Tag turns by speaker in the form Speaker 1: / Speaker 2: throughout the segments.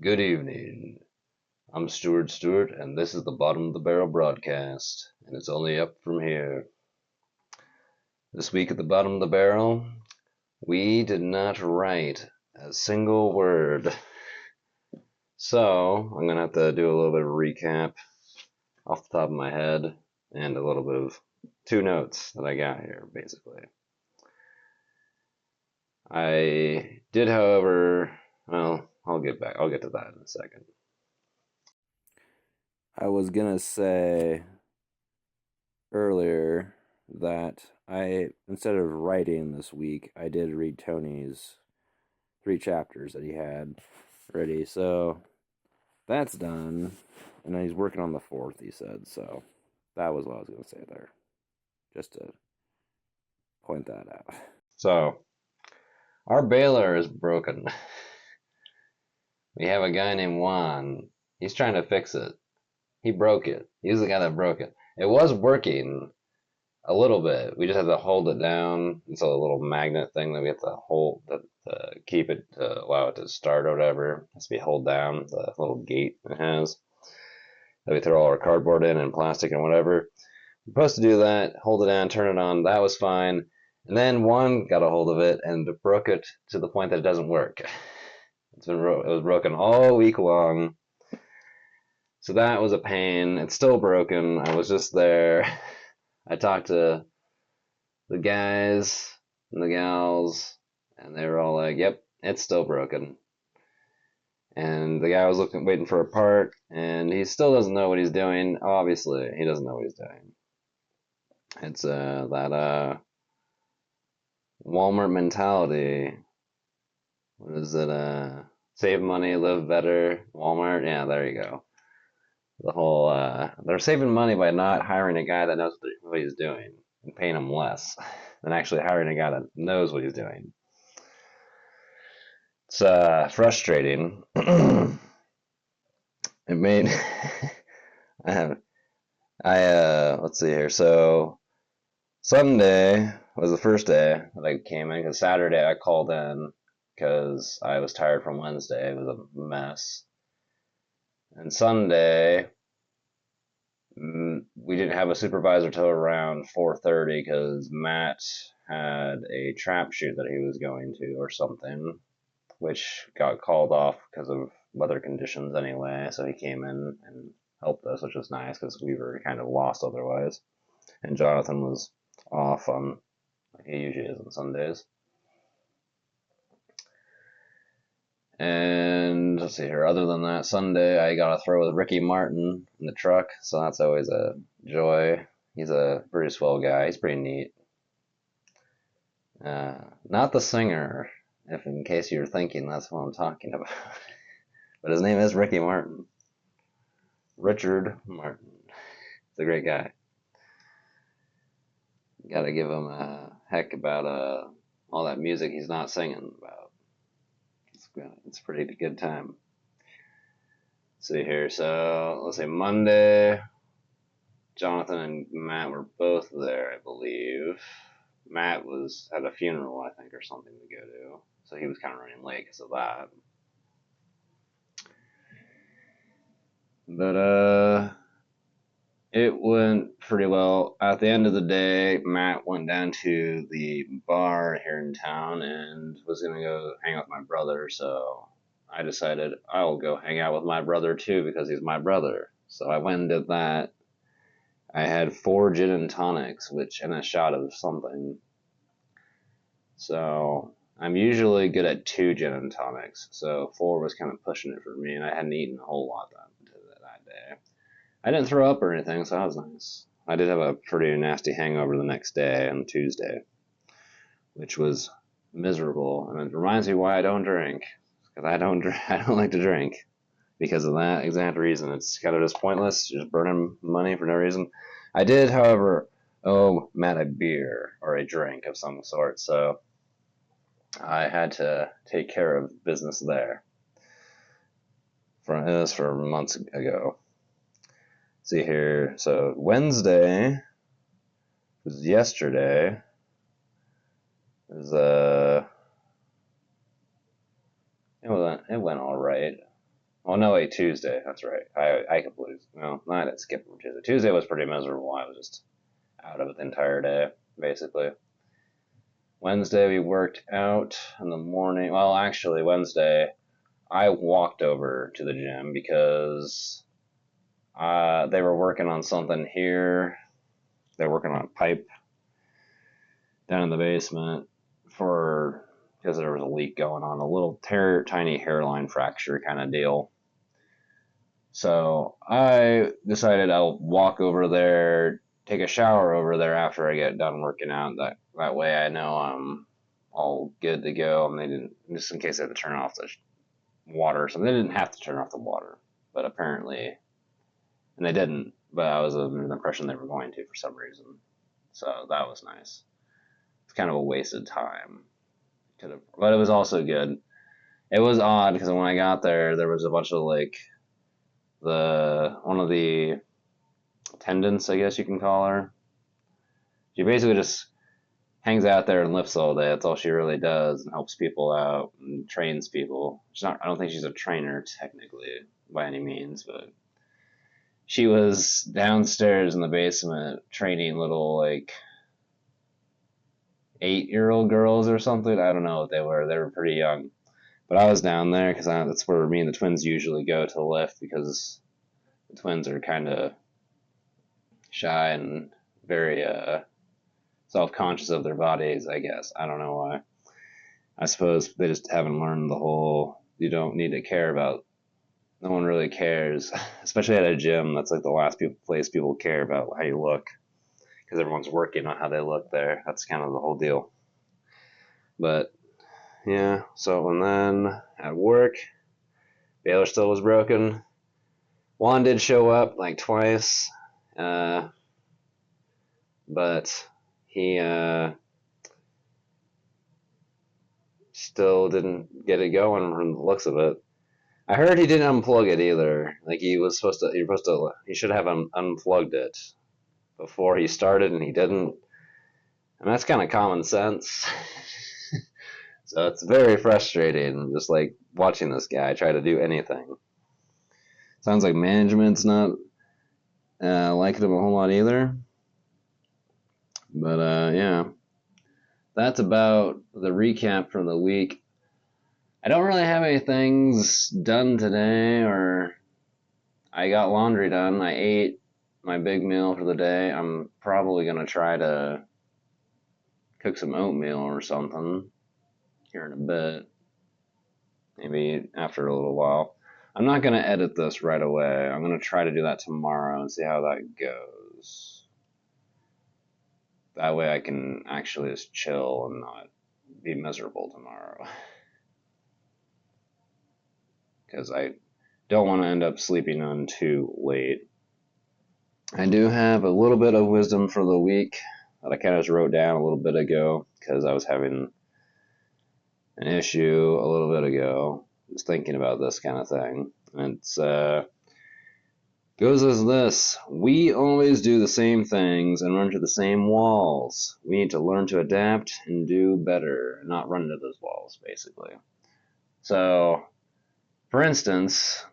Speaker 1: Good evening. I'm Stuart, and this is the Bottom of the Barrel broadcast, and it's only up from here. This week at the Bottom of the Barrel, we did not write a single word. So, I'm going to have to do a little bit of a recap off the top of my head, and a little bit of two notes that I got here, basically. I did, however, well, I'll get to that in a second.
Speaker 2: I was gonna say earlier that instead of writing this week, I did read Tony's 3 chapters that he had ready. So that's done. And then he's working on the fourth, he said. So that was what I was gonna say there. Just to point that out.
Speaker 1: So, our baler is broken. We have a guy named Juan. He's trying to fix it. He broke it. He's the guy that broke it. It was working a little bit. We just had to hold it down. It's a little magnet thing that we have to hold to keep it to allow it to start or whatever. It has to be held down. The little gate it has that we throw all our cardboard in and plastic and whatever. We're supposed to do that. Hold it down, turn it on. That was fine. And then Juan got a hold of it and broke it to the point that it doesn't work. It was broken all week long. So that was a pain. It's still broken. I was just there. I talked to the guys and the gals, and they were all like, "Yep, it's still broken." And the guy was waiting for a part, and he still doesn't know what he's doing. Obviously, he doesn't know what he's doing. It's that Walmart mentality. What is it? Save money, live better. Walmart. Yeah, there you go. The whole they're saving money by not hiring a guy that knows what he's doing and paying him less than actually hiring a guy that knows what he's doing. It's frustrating. It made let's see here. So Sunday was the first day that I came in, because Saturday I called in because I was tired from Wednesday. It was a mess. And Sunday we didn't have a supervisor till around 4:30 because Matt had a trap shoot that he was going to or something, which got called off because of weather conditions anyway. So he came in and helped us, which was nice because we were kind of lost otherwise. And Jonathan was off on, like he usually is on Sundays. And let's see here. Other than that, Sunday I got to throw with Ricky Martin in the truck, so that's always a joy. He's a pretty swell guy. He's pretty neat. Not the singer, if in case you're thinking that's what I'm talking about. But his name is Ricky Martin. Richard Martin. He's a great guy. Got to give him a heck about all that music he's not singing about. It's a pretty good time. Let's see here. So let's say Monday, Jonathan and Matt were both there, I believe. Matt was at a funeral, I think, or something to go to, so he was kind of running late because of that. But it went pretty well. At the end of the day, Matt went down to the bar here in town and was gonna go hang out with my brother, so I decided I'll go hang out with my brother too because he's my brother. So I went and did that. I had 4 gin and tonics, and a shot of something. So I'm usually good at 2 gin and tonics, so 4 was kind of pushing it for me, and I hadn't eaten a whole lot that day. I didn't throw up or anything, so that was nice. I did have a pretty nasty hangover the next day on Tuesday, which was miserable, and it reminds me why I don't drink, because I don't like to drink because of that exact reason. It's kind of just pointless, just burning money for no reason. I did, however, owe Matt a beer or a drink of some sort, so I had to take care of business there. It was for months ago. See here, so Wednesday was yesterday. It went all right. Well, no, wait, Tuesday. That's right. I completely, no, I didn't skip from Tuesday. Tuesday was pretty miserable. I was just out of it the entire day, basically. Wednesday, we worked out in the morning. Well, actually, Wednesday, I walked over to the gym because they were working on something here. They were working on a pipe down in the basement because there was a leak going on, a little tiny hairline fracture kind of deal. So I decided I'll walk over there, take a shower over there after I get done working out. That way I know I'm all good to go. And they didn't, just in case I had to turn off the water. So they didn't have to turn off the water, but apparently, and they didn't. But I was under the impression they were going to for some reason. So that was nice. It's kind of a wasted time. But it was also good. It was odd because when I got there, there was a bunch of like one of the attendants, I guess you can call her. She basically just hangs out there and lifts all day. That's all she really does, and helps people out and trains people. She's not. I don't think she's a trainer technically by any means, but she was downstairs in the basement training little like 8-year-old girls or something. I don't know what they were. They were pretty young. But I was down there because that's where me and the twins usually go to lift because the twins are kind of shy and very self-conscious of their bodies, I guess. I don't know why. I suppose they just haven't learned the whole you don't need to care about. No one really cares, especially at a gym. That's like the last place people care about how you look because everyone's working on how they look there. That's kind of the whole deal. But yeah, so and then at work, Baylor still was broken. Juan did show up like twice, but he still didn't get it going from the looks of it. I heard he didn't unplug it either. Like he should have unplugged it before he started, and he didn't. And that's kind of common sense. So it's very frustrating, just like watching this guy try to do anything. Sounds like management's not liking him a whole lot either. But yeah, that's about the recap from the week. I don't really have any things done today, or I got laundry done. I ate my big meal for the day. I'm probably going to try to cook some oatmeal or something here in a bit. Maybe after a little while. I'm not going to edit this right away. I'm going to try to do that tomorrow and see how that goes. That way I can actually just chill and not be miserable tomorrow. Because I don't want to end up sleeping on too late. I do have a little bit of wisdom for the week that I kind of just wrote down a little bit ago because I was having an issue a little bit ago. Just thinking about this kind of thing. And it goes as this: we always do the same things and run to the same walls. We need to learn to adapt and do better, and not run into those walls, basically. So, for instance,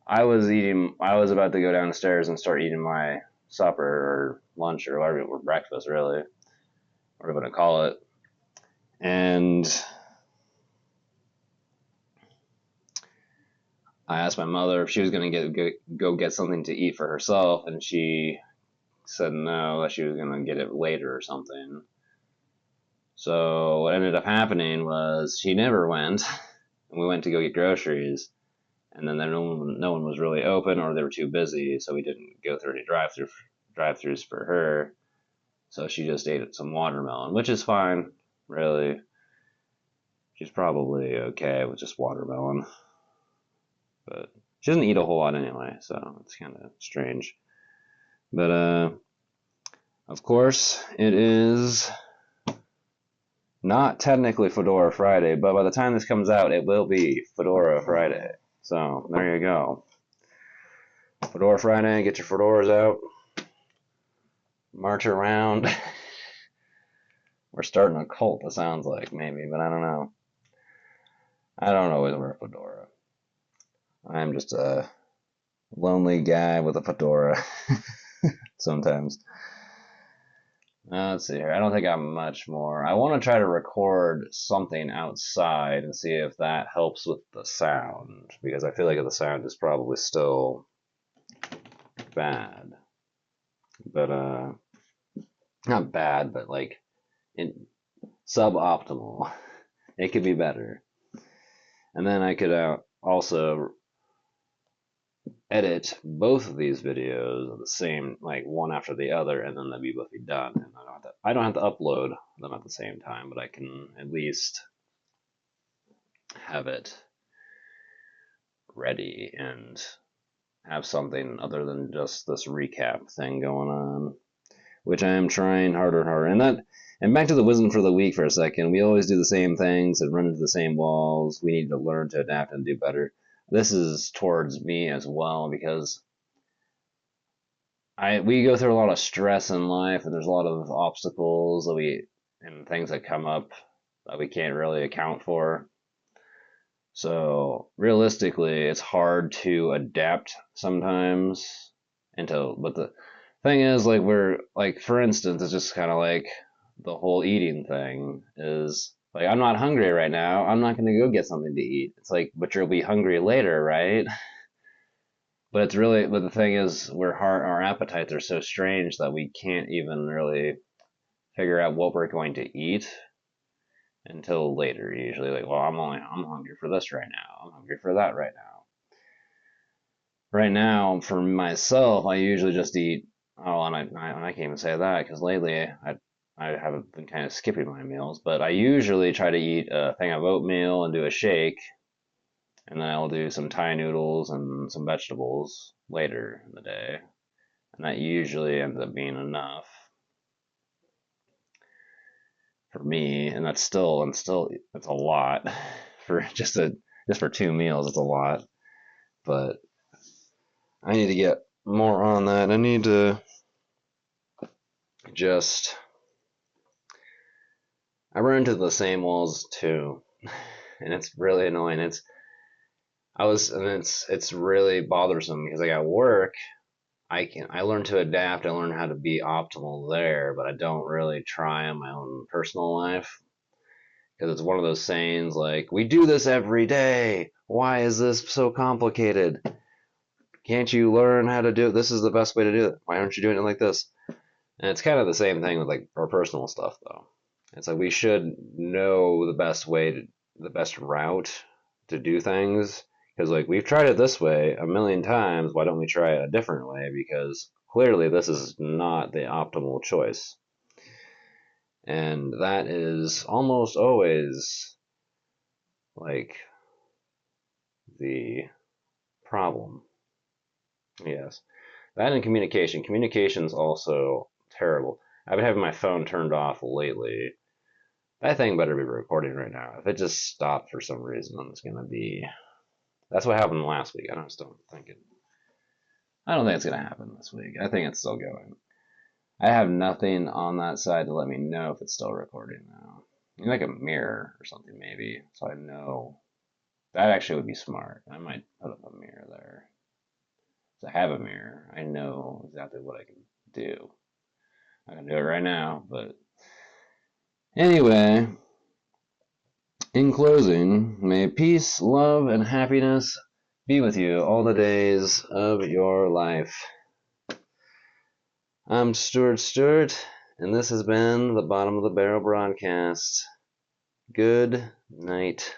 Speaker 1: I was about to go downstairs and start eating my supper or lunch or whatever, or breakfast, really, whatever you want to call it. And I asked my mother if she was going to go get something to eat for herself, and she said no, that she was going to get it later or something. So what ended up happening was she never went, and we went to go get groceries, and then no one was really open, or they were too busy, so we didn't go through any drive-throughs for her. So she just ate some watermelon, which is fine, really. She's probably okay with just watermelon. But she doesn't eat a whole lot anyway, so it's kind of strange. But of course, it is not technically Fedora Friday, but by the time this comes out, it will be Fedora Friday. So there you go. Fedora Friday, get your fedoras out, march around. We're starting a cult, it sounds like, maybe, but I don't know. I don't always wear a fedora. I'm just a lonely guy with a fedora sometimes. Let's see here. I don't think I'm much more. I want to try to record something outside and see if that helps with the sound, because I feel like the sound is probably still bad. But not bad, but like suboptimal. It could be better. And then I could also edit both of these videos at the same, like one after the other, and then they'd both be done. And I don't have to upload them at the same time, but I can at least have it ready and have something other than just this recap thing going on, which I am trying harder and harder. And back to the wisdom for the week for a second. We always do the same things and run into the same walls. We need to learn to adapt and do better. This is towards me as well, because we go through a lot of stress in life, and there's a lot of obstacles and things that come up that we can't really account for. So realistically, it's hard to adapt sometimes but the thing is, like, for instance, it's just kind of like the whole eating thing is like, I'm not hungry right now. I'm not going to go get something to eat. It's like, but you'll be hungry later, right? But the thing is, our appetites are so strange that we can't even really figure out what we're going to eat until later. Usually, like, well, I'm hungry for this right now. I'm hungry for that right now. Right now, for myself, I usually just eat. Oh, and I can't even say that because lately I have been kind of skipping my meals. But I usually try to eat a thing of oatmeal and do a shake, and then I'll do some Thai noodles and some vegetables later in the day, and that usually ends up being enough for me. And it's a lot for just for 2 meals. It's a lot, but I need to get more on that. I need to just I run into the same walls too, and it's really annoying. It's really bothersome because like at work, I learn to adapt. I learn how to be optimal there, but I don't really try in my own personal life because it's one of those sayings like, "We do this every day. Why is this so complicated? Can't you learn how to do it? This is the best way to do it. Why aren't you doing it like this?" And it's kind of the same thing with like our personal stuff though. It's like we should know the best route to do things. Because like we've tried it this way a million times, why don't we try it a different way? Because clearly this is not the optimal choice. And that is almost always like the problem. Yes. That and communication. Communication's also terrible. I've been having my phone turned off lately. That thing better be recording right now. If it just stopped for some reason, it's gonna be. That's what happened last week. I don't think it's gonna happen this week. I think it's still going. I have nothing on that side to let me know if it's still recording now. Like a mirror or something maybe, so I know. That actually would be smart. I might put up a mirror there. So I have a mirror. I know exactly what I can do. I can do it right now, but anyway, in closing, may peace, love, and happiness be with you all the days of your life. I'm Stuart, and this has been the Bottom of the Barrel broadcast. Good night.